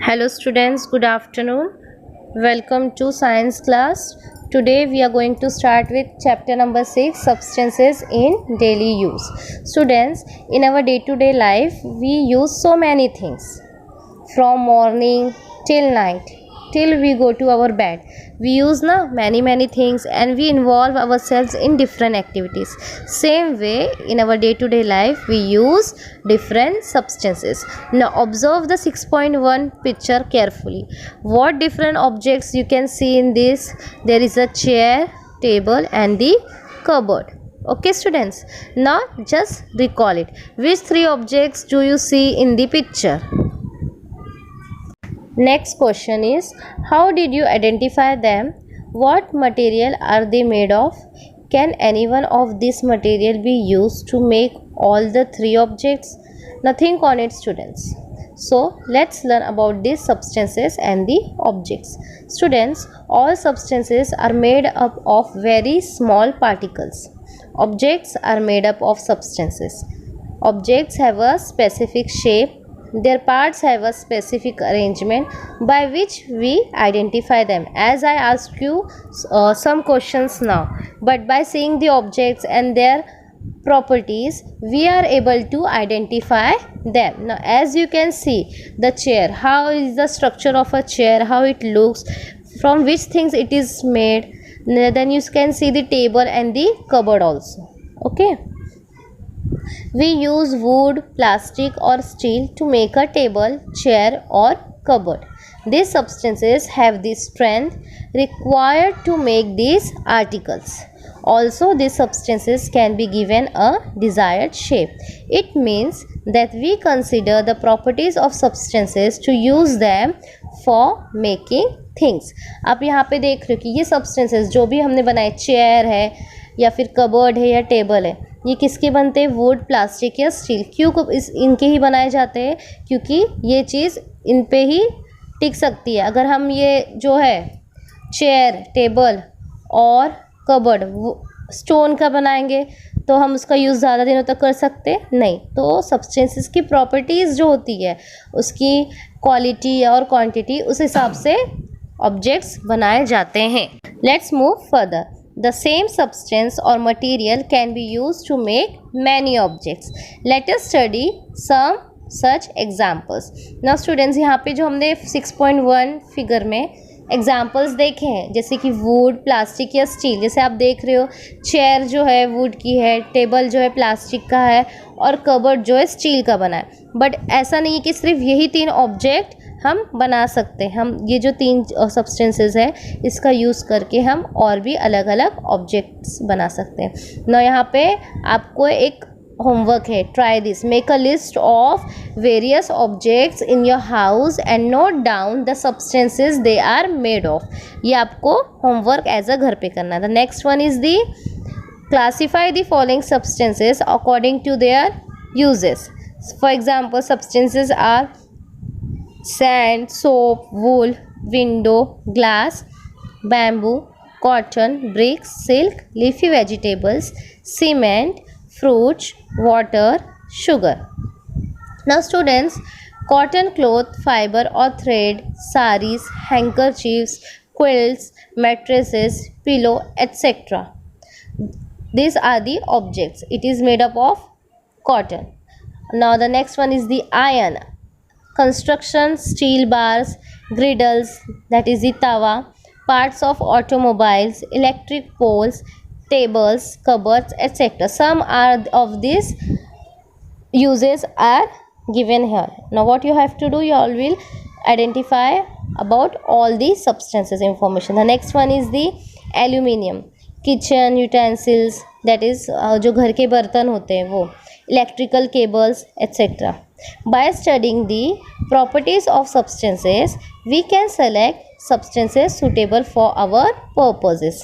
Hello students, good afternoon. Welcome to science class. Today we are going to start with chapter number 6, substances in daily use. Students, in our day-to-day life we use so many things from morning till night till we go to our bed. We use many things and we involve ourselves in different activities. Same way in our day to day life we use different substances. Now observe the 6.1 picture carefully. What different objects you can see in this? There is a chair, table and the cupboard. Okay students, now just recall it. Which three objects do you see in the picture? Next question is, how did you identify them? What material are they made of? Can any one of this material be used to make all the three objects? Now think on it students. So let's learn about these substances and the objects. Students, all substances are made up of very small particles. Objects are made up of substances. Objects have a specific shape. Their parts have a specific arrangement by which we identify them. As I ask you some questions now, but by seeing the objects and their properties, we are able to identify them. Now, as you can see, the chair, how is the structure of a chair, how it looks, from which things it is made. Then you can see the table and the cupboard also. Okay. We use wood, plastic or steel to make a table, chair or cupboard. These substances have the strength required to make these articles. Also, these substances can be given a desired shape. It means that we consider the properties of substances to use them for making things. आप यहाँ पे देख रहे हो कि ये substances जो भी हमने बनाए, चेयर है या फिर कबर्ड है या टेबल है, ये किसके बनते हैं? वुड, प्लास्टिक या स्टील. क्यों इनके ही बनाए जाते हैं? क्योंकि ये चीज़ इन पे ही टिक सकती है. अगर हम ये जो है चेयर, टेबल और कबर्ड स्टोन का बनाएंगे तो हम उसका यूज़ ज़्यादा दिनों तक कर सकते नहीं. तो सब्सटेंसेस की प्रॉपर्टीज़ जो होती है उसकी क्वालिटी और क्वांटिटी उस हिसाब से ऑब्जेक्ट्स बनाए जाते हैं. Let's move further. The same substance or material can be used to make many objects. Let us study some such examples. Now students, यहाँ पे जो हमने 6.1 फिगर में एग्जाम्पल्स देखे हैं, जैसे कि वुड, प्लास्टिक या स्टील. जैसे आप देख रहे हो, चेयर जो है वुड की है, टेबल जो है प्लास्टिक का है और कबर्ड जो है स्टील का बना है. बट ऐसा नहीं है कि सिर्फ यही तीन ऑब्जेक्ट हम बना सकते हैं. हम ये जो तीन सब्सटेंसेस है इसका यूज़ करके हम और भी अलग अलग ऑब्जेक्ट्स बना सकते हैं. ना यहाँ पे आपको एक होमवर्क है. Try this. Make a list of various objects in your house and note down the substances they are made of. ये आपको होमवर्क एज अ घर पे करना है. The next one is the classify the following substances according to their uses. For example, substances are sand, soap, wool, window, glass, bamboo, cotton, bricks, silk, leafy vegetables, cement, fruits, water, sugar. Now students, cotton cloth, fiber or thread, saris, handkerchiefs, quilts, mattresses, pillow, etc. These are the objects. It is made up of cotton. Now the next one is the iron. Construction, steel bars, griddles, that is the tawa, parts of automobiles, electric poles, tables, cupboards, etc. Some are of these uses are given here. Now what you have to do, you all will identify about all these substances information. The next one is the aluminium. Kitchen utensils, that is जो घर के बर्तन होते हैं वो, electrical cables, etc. By studying the properties of substances, we can select substances suitable for our purposes.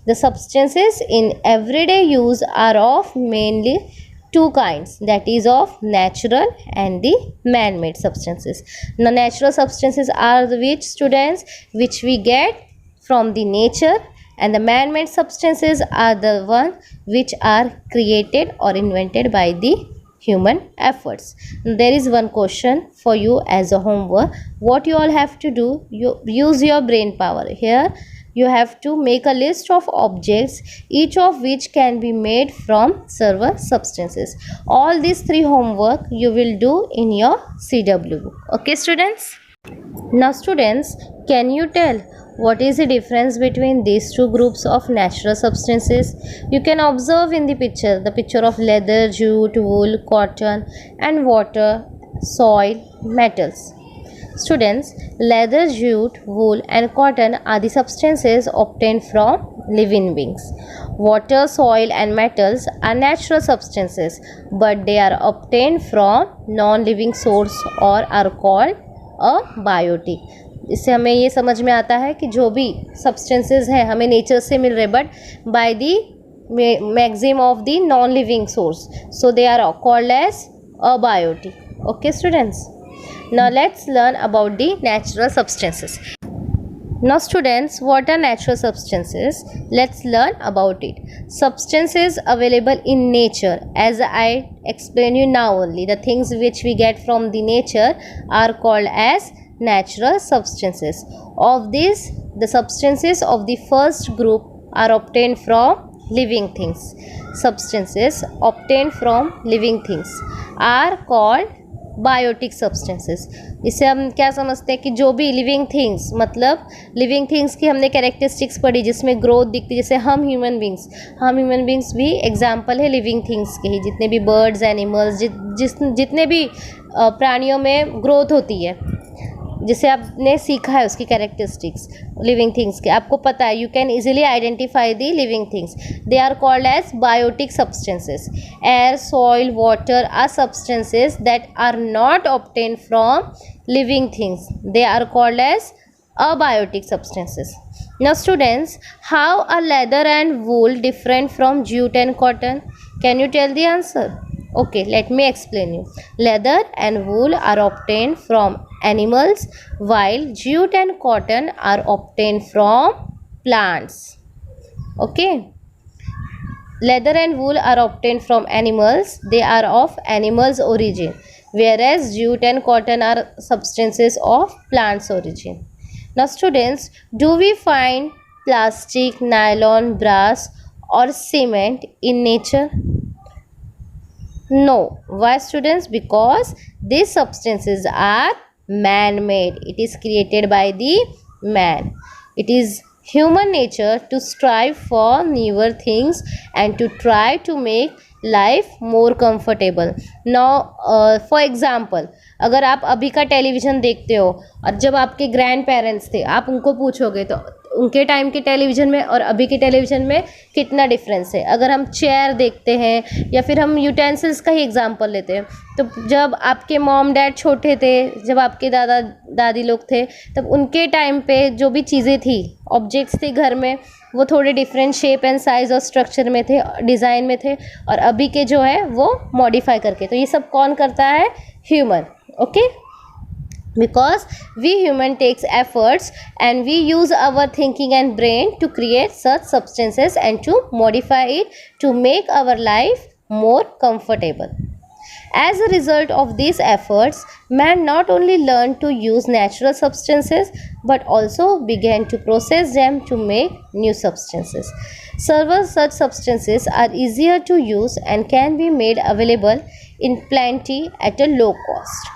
The substances in everyday use are of mainly two kinds, that is of natural and the man-made substances. Now natural substances are which students? Which we get from the nature, and the man-made substances are the one which are created or invented by the human efforts. There is one question for you as a homework. What you all have to do, you use your brain power. Here you have to make a list of objects, each of which can be made from several substances. All these three homework you will do in your CW book. Okay students? Now students, can you tell what is the difference between these two groups of natural substances? You can observe in the picture of leather, jute, wool, cotton and water, soil, metals. Students, leather, jute, wool and cotton are the substances obtained from living beings. Water, soil and metals are natural substances, but they are obtained from non-living source or are called abiotic. इससे हमें ये समझ में आता है कि जो भी सब्सटेंसेस हैं हमें नेचर से मिल रहे, but by the maximum of the non living source, so they are called as abiotic. Okay students, now let's learn about the natural substances. Now students, what are natural substances? Let's learn about it. Substances available in nature, as I explained you now only, the things which we get from the nature are called as natural substances. Of these, the substances of the first group are obtained from living things. Substances obtained from living things are called biotic substances. इससे हम क्या समझते हैं कि जो भी living things, मतलब living things की हमने कैरेक्टरिस्टिक्स पढ़ी जिसमें ग्रोथ दिखती है. जैसे हम ह्यूमन बींग्स भी एग्जाम्पल है लिविंग थिंग्स के ही. जितने भी बर्ड्स, एनिमल्स, जितने भी प्राणियों में ग्रोथ होती है, जिसे आपने सीखा है उसकी कैरेक्टरिस्टिक्स लिविंग थिंग्स के, आपको पता है, you can easily identify the living things. They are called as biotic substances. Air, soil, water are substances that are not obtain from living things. They are called as abiotic substances. Now students, how are leather and wool different from jute and cotton? Can you tell the answer? Okay, let me explain you. Leather and wool are obtained from animals, while jute and cotton are obtained from plants. Okay, leather and wool are obtained from animals. They are of animals origin, whereas jute and cotton are substances of plants origin. Now students, do we find plastic, nylon, brass or cement in nature? No. Why students? Because these substances are man-made. It is created by the man. It is human nature to strive for newer things and to try to make life more comfortable. Now for example, अगर आप अभी का television देखते हो और जब आपके grand parents थे, आप उनको पूछोगे तो उनके टाइम के टेलीविज़न में और अभी के टेलीविज़न में कितना डिफरेंस है. अगर हम चेयर देखते हैं या फिर हम यूटेंसिल्स का ही एग्जांपल लेते हैं, तो जब आपके मॉम डैड छोटे थे, जब आपके दादा दादी लोग थे, तब उनके टाइम पे जो भी चीज़ें थी, ऑब्जेक्ट्स थे घर में, वो थोड़े डिफरेंट शेप एंड साइज़ और स्ट्रक्चर में थे, डिज़ाइन में थे, और अभी के जो है वो मॉडिफाई करके. तो ये सब कौन करता है? Human. Okay, because we human takes efforts and we use our thinking and brain to create such substances and to modify it to make our life more comfortable. As a result of these efforts, man not only learned to use natural substances but also began to process them to make new substances. Several such substances are easier to use and can be made available in plenty at a low cost.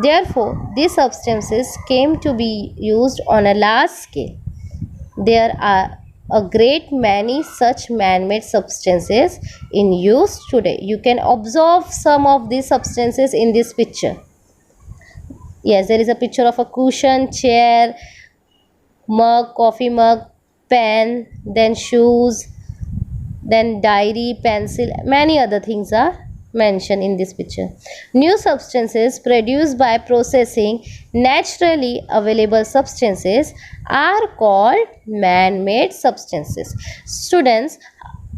Therefore, these substances came to be used on a large scale. There are a great many such man-made substances in use today. You can observe some of these substances in this picture. Yes, there is a picture of a cushion, chair, mug, coffee mug, pen, then shoes, then diary, pencil, many other things are mentioned in this picture. New substances produced by processing naturally available substances are called man-made substances. Students,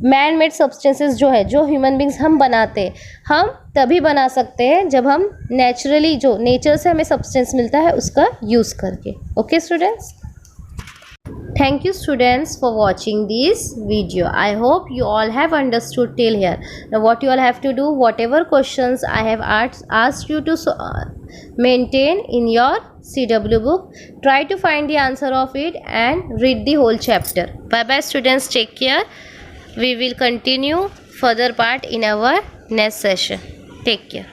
man-made substances जो है, जो human beings हम बनाते हैं, हम तभी बना सकते हैं जब हम नेचुरली, जो नेचर से हमें सब्सटेंस मिलता है, उसका यूज़ करके. Okay students, Thank you students for watching this video. I hope you all have understood till here. Now what you all have to do, whatever questions I have asked you to maintain in your CW book, try to find the answer of it and read the whole chapter. Bye bye students, take care. We will continue further part in our next session. Take care.